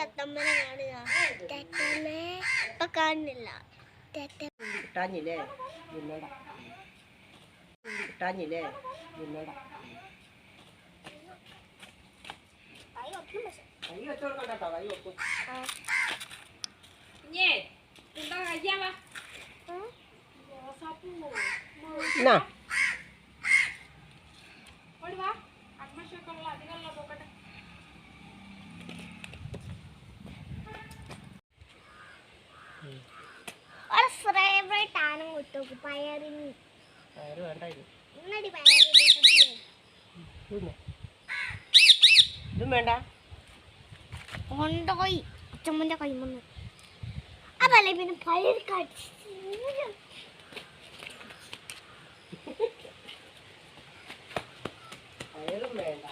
തത്തമ്മനെ കാണുക. ഇപ്പൊ കാണുന്നില്ല. കിട്ടാഞ്ഞില്ലേ നിന്നട കിട്ടാഞ്ഞില്ലേ നിന്നട കൈ വെച്ചു കൊടുക്കണ്ടോ കൈ വെക്കും എന്നാ ഫേവറേറ്റ് ആണ് കുട്ടോക്ക് പയറിന്. പയറ് വേണ്ട ഇതും വേണ്ട കൊണ്ടുപോയി അച്ഛമ്മന്റെ കൈമന്ന്. അതല്ല പിന്നെ പയർ പയറും വേണ്ട.